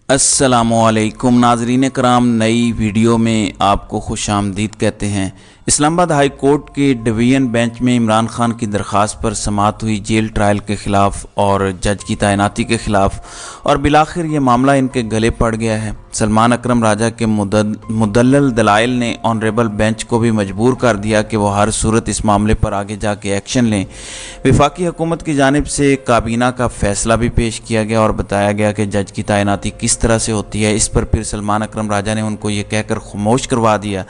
अस्सलामुअलैकुम नाज़रीन कराम, नई वीडियो में आपको खुशामदीद कहते हैं। इस्लामाबाद हाई कोर्ट के डिवीज़न बेंच में इमरान खान की दरख्वास्त पर समाअत हुई जेल ट्रायल के ख़िलाफ़ और जज की तैनाती के ख़िलाफ़, और बिलाखिर ये मामला इनके गले पड़ गया है। सलमान अकरम राजा के मुदल्लल दलाइल ने ऑनरेबल बेंच को भी मजबूर कर दिया कि वह हर सूरत इस मामले पर आगे जाके एक्शन लें। वफाकी हुकूमत की जानिब से काबीना का फ़ैसला भी पेश किया गया और बताया गया कि जज की तैनाती किस तरह से होती है। इस पर फिर सलमान अकरम राजा ने उनको ये कहकर खामोश करवा दिया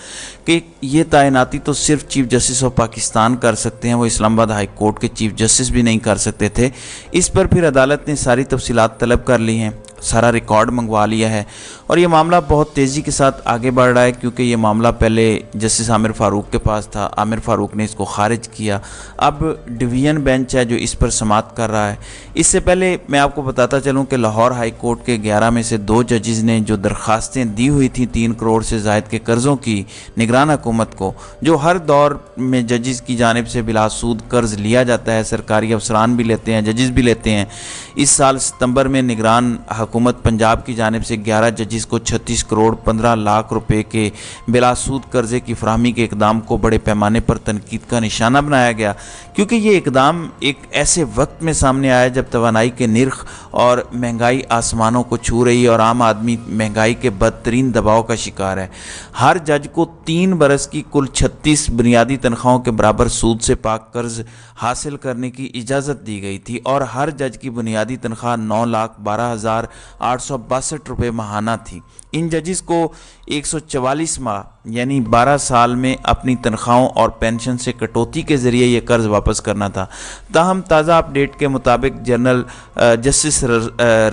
कि ये तैनाती तो सिर्फ चीफ जस्टिस ऑफ पाकिस्तान कर सकते हैं, वो इस्लामाबाद हाई कोर्ट के चीफ जस्टिस भी नहीं कर सकते थे। इस पर फिर अदालत ने सारी तफसीलात तलब कर ली हैं, सारा रिकॉर्ड मंगवा लिया है और ये मामला बहुत तेज़ी के साथ आगे बढ़ रहा है, क्योंकि ये मामला पहले जस्टिस आमिर फ़ारूक के पास था। आमिर फ़ारूक ने इसको खारिज किया। अब डिवीज़न बेंच है जो इस पर समाअत कर रहा है। इससे पहले मैं आपको बताता चलूँ कि लाहौर हाई कोर्ट के 11 में से 2 जजेज़ ने जो दरख्वास्तें दी हुई थी 3 करोड़ से ज़ायद के कर्ज़ों की निगरान हुकूमत को, जो हर दौर में जजेज़ की जानिब से बिलासूद कर्ज़ लिया जाता है, सरकारी अफसरान भी लेते हैं, जजेज़ भी लेते हैं। इस साल सितंबर में निगरान हुकूमत पंजाब की जानिब से 11 जजेस को 36 करोड़ 15 लाख रुपए के बिलासूद कर्जे की फराहमी के इकदाम को बड़े पैमाने पर तनकीद का निशाना बनाया गया, क्योंकि ये इकदाम एक ऐसे वक्त में सामने आया जब तवानाई के निर्ख और महंगाई आसमानों को छू रही है और आम आदमी महंगाई के बदतरीन दबाव का शिकार है। हर जज को 3 बरस की कुल 36 बुनियादी तनख्वाहों के बराबर सूद से पाक कर्ज हासिल करने की इजाज़त दी गई थी और हर जज की बुनियादी तनख्वाह 9,12,862 रुपये माहाना थी। इन जजेस को 144 माह यानी 12 साल में अपनी तनख्वाहों और पेंशन से कटौती के ज़रिए ये कर्ज़ वापस करना था। ताहम ताज़ा अपडेट के मुताबिक जनरल जस्टिस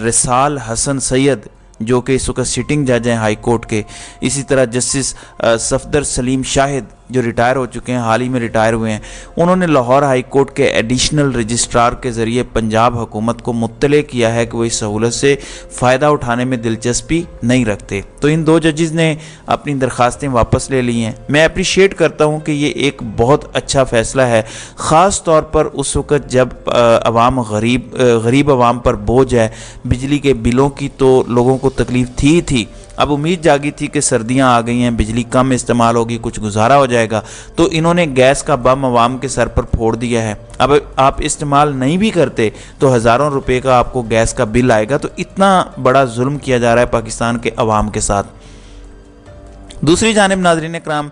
रिसाल हसन सैयद, जो कि इस वक्त सिटिंग जज हैं हाई कोर्ट के, इसी तरह जस्टिस सफदर सलीम शाहिद जो रिटायर हो चुके हैं, हाल ही में रिटायर हुए हैं, उन्होंने लाहौर हाई कोर्ट के एडिशनल रजिस्ट्रार के ज़रिए पंजाब हुकूमत को मुत्तले किया है कि वो इस सहूलत से फ़ायदा उठाने में दिलचस्पी नहीं रखते। तो इन 2 जजेज़ ने अपनी दरख्वास्तें वापस ले ली हैं। मैं अप्रिशिएट करता हूँ कि ये एक बहुत अच्छा फ़ैसला है, ख़ास तौर पर उस वक़्त जब अवाम गरीब अवाम पर बोझ है। बिजली के बिलों की तो लोगों को तकलीफ़ थी। अब उम्मीद जागी थी कि सर्दियां आ गई हैं, बिजली कम इस्तेमाल होगी, कुछ गुजारा हो जाएगा, तो इन्होंने गैस का बम अवाम के सर पर फोड़ दिया है। अब आप इस्तेमाल नहीं भी करते तो हज़ारों रुपए का आपको गैस का बिल आएगा। तो इतना बड़ा जुल्म किया जा रहा है पाकिस्तान के अवाम के साथ। दूसरी जानिब नाज़रीन कराम,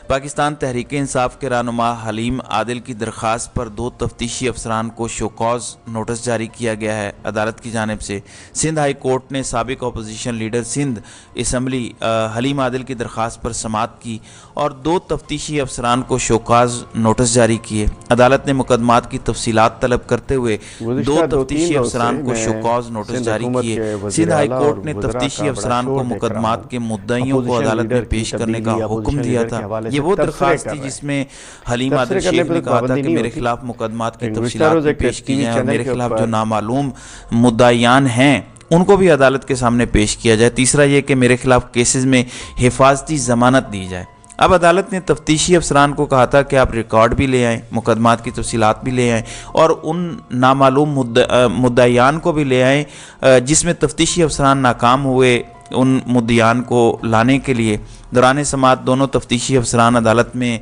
पाकिस्तान तहरीक इंसाफ के रहनुमा हलीम आदिल की दरख्वास्त पर 2 तफ्तीशी अफसरान को शोकॉज नोटिस जारी किया गया है अदालत की जानिब से। सिंध हाई कोर्ट ने साबिक opposition leader Sindh assembly Haleem Adil की दरख्वास्त पर समाअत की और 2 तफ्तीशी अफसरान को शोकॉज नोटिस जारी किए। अदालत ने मुकदमात की तफसीलात तलब करते हुए 2 तफ्तीशी अफसरान को शोकॉज नोटिस जारी किए। सिंध हाई कोर्ट ने तफ्तीशी अफसरान को मुकदमात के मुद्दइयों को अदालत में पेश करने का हुक्म दिया था। ये वो दरख्वास्त थी जिसमें हलीम आदिल शेख ने कहा था कि मेरे खिलाफ मुकदमात की तफसीलात पेश की जाए और मेरे खिलाफ जो नामालूम मुद्दायान हैं उनको भी अदालत के सामने पेश किया जाए। तीसरा ये कि मेरे खिलाफ केसेस में हिफाजती जमानत दी जाए। अब अदालत ने तफ्तीशी अफसरान को कहा था कि आप रिकॉर्ड भी ले आएँ, मुकदमात की तफसीलात भी ले आएँ और उन नामालूम मुद्दायान को भी ले आएँ जिसमें तफ्तीशी अफसरान नाकाम हुए। उन मुद्दायान को लाने के लिए दौरान समाअत दोनों तफ्तीशी अफसरान अदालत में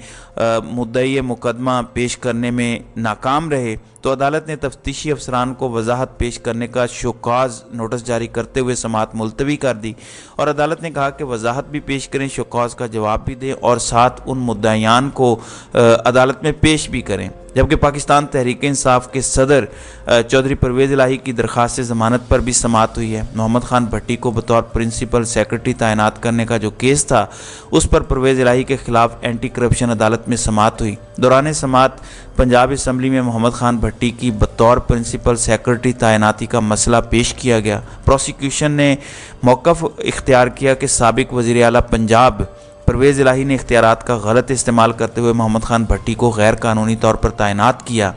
मुद्दई मुकदमा पेश करने में नाकाम रहे, तो अदालत ने तफ्तीशी अफसरान को वजाहत पेश करने का शोकॉज नोटिस जारी करते हुए समाअत मुलतवी कर दी और अदालत ने कहा कि वजाहत भी पेश करें, शोकॉज का जवाब भी दें और साथ उन मुद्दायान को अदालत में पेश भी करें। जबकि पाकिस्तान तहरीक इंसाफ के सदर चौधरी परवेज़ इलाही की दरख्वास्त ज़मानत पर भी समाअत हुई है। मोहम्मद खान भट्टी को बतौर प्रिंसिपल सेक्रेटरी तैनात करने का जो केस था उस पर परवेज़ इलाही के खिलाफ एंटी करप्शन अदालत में समाअत हुई। दौरान समाअत पंजाब असम्बली में मोहम्मद खान भट्टी की बतौर प्रिंसिपल सेक्रेटरी तैनाती का मसला पेश किया गया। प्रोसिक्यूशन ने मौक़िफ़ इख्तियार किया कि साबिक वज़ीर आला पंजाब परवेज़ इलाही ने इख्तियारात का गलत इस्तेमाल करते हुए मोहम्मद खान भट्टी को गैर कानूनी तौर पर तैनात किया।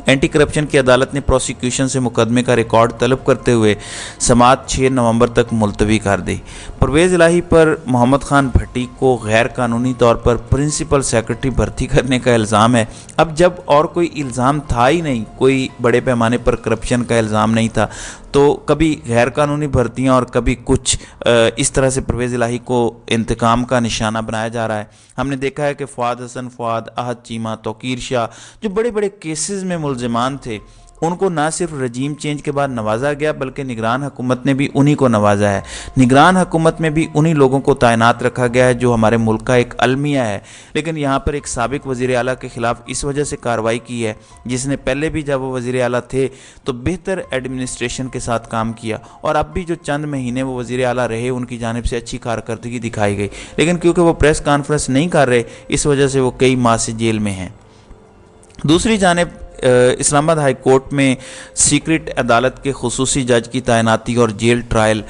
एंटी करप्शन की अदालत ने प्रोसिक्यूशन से मुकदमे का रिकॉर्ड तलब करते हुए समाअत 6 नवंबर तक मुलतवी कर दी। परवेज़ इलाही पर मोहम्मद खान भट्टी को गैर कानूनी तौर पर प्रिंसिपल सेक्रेटरी भर्ती करने का इल्ज़ाम है। अब जब और कोई इल्ज़ाम था ही नहीं, कोई बड़े पैमाने पर करप्शन का इल्ज़ाम नहीं था, तो कभी गैर कानूनी भर्तियाँ और कभी कुछ इस तरह से परवेज़ इलाही को इंतकाम का निशाना बनाया जा रहा है। हमने देखा है कि फ़वाद हसन फ़वाद, अहद चीमा, तौकीर शाह जो बड़े बड़े केसेस में मुलजिमान थे, उनको ना सिर्फ रजीम चेंज के बाद नवाजा गया बल्कि निगरान हुकूमत ने भी उन्हीं को नवाजा है। निगरान हुकूमत में भी उन्हीं लोगों को तैनात रखा गया है जो हमारे मुल्क का एक अलमिया है। लेकिन यहाँ पर एक साबिक वज़ीर आला के ख़िलाफ़ इस वजह से कार्रवाई की है जिसने पहले भी जब वो वज़ीर आला थे तो बेहतर एडमिनिस्ट्रेशन के साथ काम किया, और अब भी जो चंद महीने वो वज़ीर आला रहे उनकी जानिब से अच्छी कारकर्दगी दिखाई गई। लेकिन क्योंकि वो प्रेस कॉन्फ्रेंस नहीं कर रहे, इस वजह से वो कई माह से जेल में हैं। दूसरी जानिब इस्लामाबाद हाई कोर्ट में सीक्रेट अदालत के खुसूसी जज की तैनाती और जेल ट्रायल,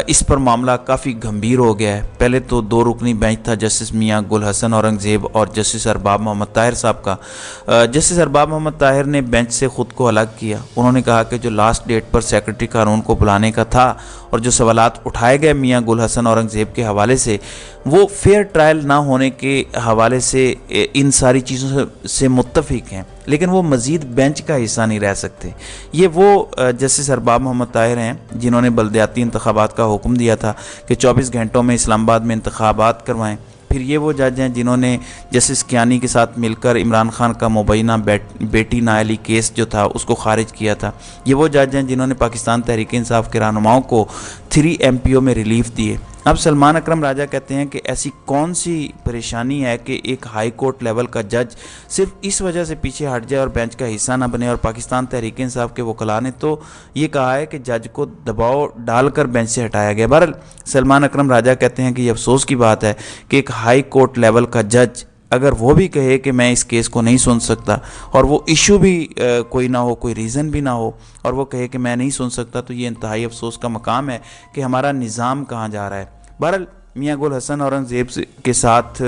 इस पर मामला काफ़ी गंभीर हो गया है। पहले तो 2 रुकनी बेंच था, जस्टिस मियां गुल हसन औरंगज़ेब और जस्टिस अरबाब मोहम्मद ताहिर साहब का। जस्टिस अरबाब मोहम्मद ताहिर ने बेंच से ख़ुद को अलग किया। उन्होंने कहा कि जो लास्ट डेट पर सेक्रेटरी कानून को बुलाने का था और जो सवालात उठाए गए मियां गुल हसन औरंगज़ेब के हवाले से, वो फेयर ट्रायल ना होने के हवाले से इन सारी चीज़ों से मुत्तफिक हैं, लेकिन वो मज़ीद बेंच का हिस्सा नहीं रह सकते। ये वो जस्टिस अरबाब मोहम्मद ताहिर हैं जिन्होंने बल्दियाती इंतखाबात का हुक्म दिया था कि 24 घंटों में इस्लामाबाद में इंतखाबात करवाएं। फिर ये वो जज हैं जिन्होंने जस्टिस कियानी के साथ मिलकर इमरान खान का मुबैना बेटी नायली केस जो था उसको खारिज किया था। ये वो जज हैं जिन्होंने पाकिस्तान तहरीक इंसाफ के रहनुमाओं को 3 MPO में रिलीफ दिए। अब सलमान अकरम राजा कहते हैं कि ऐसी कौन सी परेशानी है कि एक हाई कोर्ट लेवल का जज सिर्फ इस वजह से पीछे हट जाए और बेंच का हिस्सा ना बने। और पाकिस्तान तहरीक इंसाफ के वकला ने तो ये कहा है कि जज को दबाव डालकर बेंच से हटाया गया। बहरहाल सलमान अकरम राजा कहते हैं कि ये अफसोस की बात है कि एक हाई कोर्ट लेवल का जज अगर वो भी कहे कि मैं इस केस को नहीं सुन सकता, और वो इशू भी कोई ना हो, कोई रीज़न भी ना हो, और वो कहे कि मैं नहीं सुन सकता, तो ये इंतहाई अफसोस का मकाम है कि हमारा निज़ाम कहाँ जा रहा है। बहरहाल मियां गुल हसन औरंगज़ेब के साथ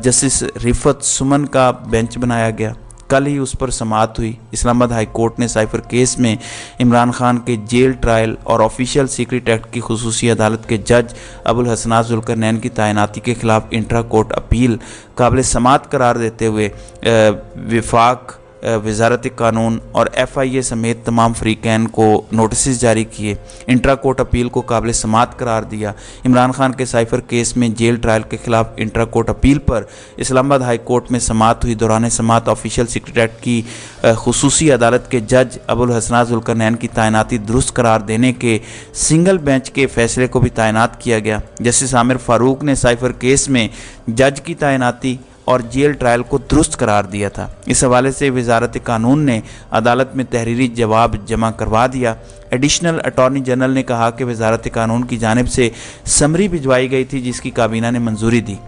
जस्टिस रिफत सुमन का बेंच बनाया गया। कल ही उस पर समाअत हुई। इस्लामाबाद हाई कोर्ट ने साइफर केस में इमरान खान के जेल ट्रायल और ऑफिशियल सीक्रेट एक्ट की खुसूसी अदालत के जज अबुल हसनात जुल्करनैन की तैनाती के खिलाफ इंट्रा कोर्ट अपील काबिल समाअत करार देते हुए विफाक, वजारत कानून और FIA समेत तमाम फरीकैन को नोटिस जारी किए। इंट्रा कोर्ट अपील को काबिल समाअत करार दिया। इमरान खान के साइफर केस में जेल ट्रायल के खिलाफ इंट्रा कोर्ट अपील पर इस्लामाबाद हाई कोर्ट में समाअत हुई। दौरान समाअत ऑफिशियल सीक्रेट एक्ट की खुसूसी अदालत के जज अबुल हसनात जुल्करनैन की तैनाती दुरुस्त करार देने के सिंगल बेंच के फैसले को भी तैनात किया गया। जस्टिस आमिर फारूक ने साइफर केस में जज की तैनाती और जेल ट्रायल को दुरुस्त करार दिया था। इस हवाले से वजारत कानून ने अदालत में तहरीरी जवाब जमा करवा दिया। एडिशनल अटॉर्नी जनरल ने कहा कि वजारत कानून की जानिब से समरी भिजवाई गई थी जिसकी काबीना ने मंजूरी दी।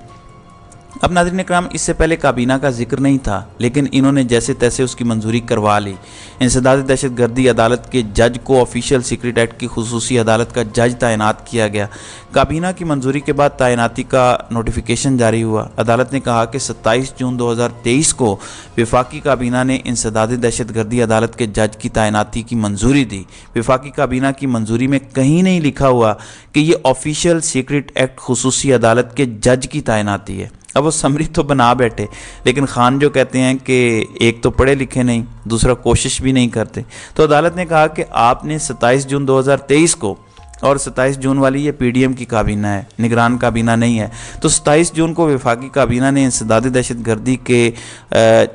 अब नाज़रीन इकराम, इससे पहले काबीना का जिक्र नहीं था, लेकिन इन्होंने जैसे तैसे उसकी मंजूरी करवा ली। इंसदाद दहशतगर्दी अदालत के जज को ऑफिशियल सीक्रेट एक्ट की खुसूसी अदालत का जज तैनात किया गया। काबीना की मंजूरी के बाद तैनाती का नोटिफिकेशन जारी हुआ। अदालत ने कहा कि 27 जून 2023 को विफाकी काबीना ने इंसदाद दहशतगर्दी अदालत के जज की तैनाती की मंजूरी दी। विफाकी काबीना की मंजूरी में कहीं नहीं लिखा हुआ कि ये ऑफिशियल सीक्रेट एक्ट खुसूसी अदालत के जज की तैनाती है। अब वो समरी तो बना बैठे, लेकिन खान जो कहते हैं कि एक तो पढ़े लिखे नहीं, दूसरा कोशिश भी नहीं करते। तो अदालत ने कहा कि आपने 27 जून 2023 को, और 27 जून वाली ये PDM की काबीना है, निगरान काबीना नहीं है, तो 27 जून को वफाकी काबीना ने इंसदाद दहशतगर्दी के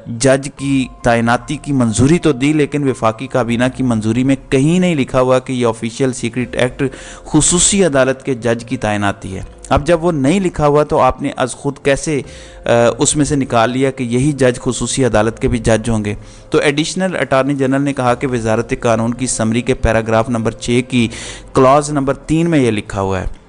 जज की तैनाती की मंजूरी तो दी, लेकिन वफाकी काबीना की मंजूरी में कहीं नहीं लिखा हुआ कि ये ऑफिशियल सीक्रेट एक्ट खुसूसी अदालत के जज की तैनाती है। अब जब वो नहीं लिखा हुआ तो आपने अज खुद कैसे उसमें से निकाल लिया कि यही जज खुसूसी अदालत के भी जज होंगे। तो एडिशनल अटॉर्नी जनरल ने कहा कि वजारत कानून की समरी के पैराग्राफ नंबर 6 की क्लॉज नंबर 3 में यह लिखा हुआ है।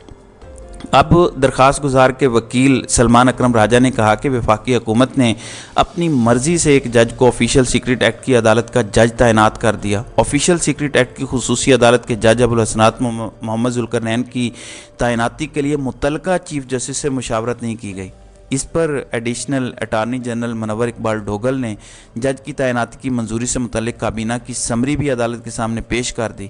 अब दरख्वास्त गुजार के वकील सलमान अकरम राजा ने कहा कि वफाकी हुकूमत ने अपनी मर्जी से एक जज को ऑफिशियल सीक्रेट एक्ट की अदालत का जज तैनात कर दिया। ऑफिशियल सीक्रेट एक्ट की खुसूसी अदालत के जज अबुल हसनात मोहम्मद जुल्करनैन की तैनाती के लिए मुतलका चीफ जस्टिस से मुशावरत नहीं की गई। इस पर additional attorney general Manvar Iqbal Dogal ने जज की तैनाती की मंजूरी से मुतल्लिक काबीना की समरी भी अदालत के सामने पेश कर दी।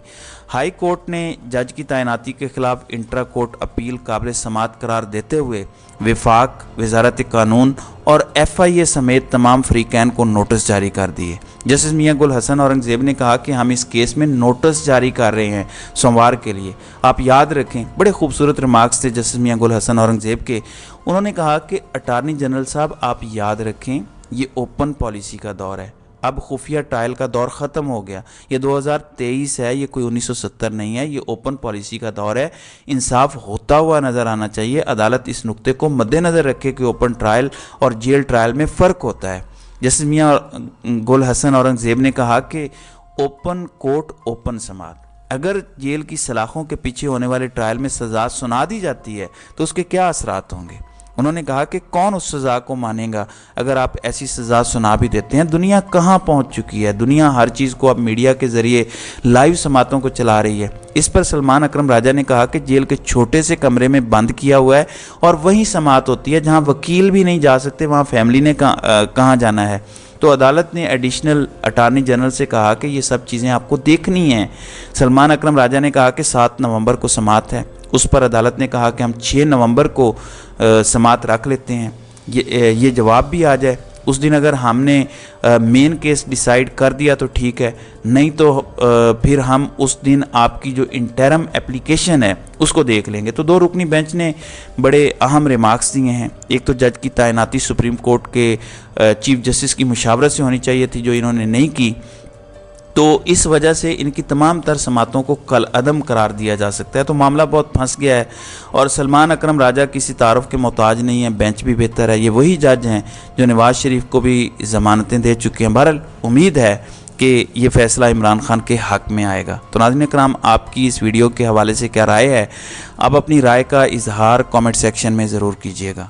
हाई कोर्ट ने जज की तैनाती के खिलाफ इंट्रा कोर्ट अपील काबिल समाअत करार देते हुए विफाक, वजारत कानून और FIA समेत तमाम फ्रीकैन को नोटिस जारी कर दिए। जस्टिस मियां गुल हसन औरंगज़ेब ने कहा कि हम इस केस में नोटिस जारी कर रहे हैं सोमवार के लिए, आप याद रखें। बड़े खूबसूरत रिमार्क्स थे जस्टिस मियां गुल हसन औरंगज़ेब के। उन्होंने कहा कि अटार्नी जनरल साहब आप याद रखें, ये ओपन पॉलिसी का दौर है, अब खुफिया ट्रायल का दौर ख़त्म हो गया। ये 2023 है, ये कोई 1970 नहीं है, ये ओपन पॉलिसी का दौर है। इंसाफ होता हुआ नज़र आना चाहिए। अदालत इस नुक्ते को मद्देनज़र रखे कि ओपन ट्रायल और जेल ट्रायल में फ़र्क होता है। जस्टिस मियां गुल हसन औरंगज़ेब ने कहा कि ओपन कोर्ट ओपन समात, अगर जेल की सलाखों के पीछे होने वाले ट्रायल में सज़ा सुना दी जाती है तो उसके क्या असरात होंगे। उन्होंने कहा कि कौन उस सज़ा को मानेगा अगर आप ऐसी सज़ा सुना भी देते हैं। दुनिया कहाँ पहुँच चुकी है, दुनिया हर चीज़ को अब मीडिया के ज़रिए लाइव समातों को चला रही है। इस पर सलमान अकरम राजा ने कहा कि जेल के छोटे से कमरे में बंद किया हुआ है और वहीं समात होती है जहाँ वकील भी नहीं जा सकते, वहाँ फैमिली ने कहाँ जाना है। तो अदालत ने एडिशनल अटार्नी जनरल से कहा कि ये सब चीज़ें आपको देखनी हैं। सलमान अकरम राजा ने कहा कि 7 नवंबर को समात है। उस पर अदालत ने कहा कि हम 6 नवंबर को समात रख लेते हैं, ये जवाब भी आ जाए। उस दिन अगर हमने मेन केस डिसाइड कर दिया तो ठीक है, नहीं तो फिर हम उस दिन आपकी जो इंटरम एप्लीकेशन है उसको देख लेंगे। तो 2 रुकनी बेंच ने बड़े अहम रिमार्क्स दिए हैं। एक तो जज की तैनाती सुप्रीम कोर्ट के चीफ जस्टिस की मुशावरत से होनी चाहिए थी, जो इन्होंने नहीं की। तो इस वजह से इनकी तमाम तर समातों को कल अदम करार दिया जा सकता है। तो मामला बहुत फंस गया है और सलमान अकरम राजा किसी तारुफ के मोहताज नहीं है, बेंच भी बेहतर है। ये वही जज हैं जो नवाज़ शरीफ को भी ज़मानतें दे चुके हैं। बहरहाल उम्मीद है कि ये फ़ैसला इमरान खान के हक़ में आएगा। तो नाज़रीन कराम, आपकी इस वीडियो के हवाले से क्या राय है? आप अपनी राय का इजहार कमेंट सेक्शन में ज़रूर कीजिएगा।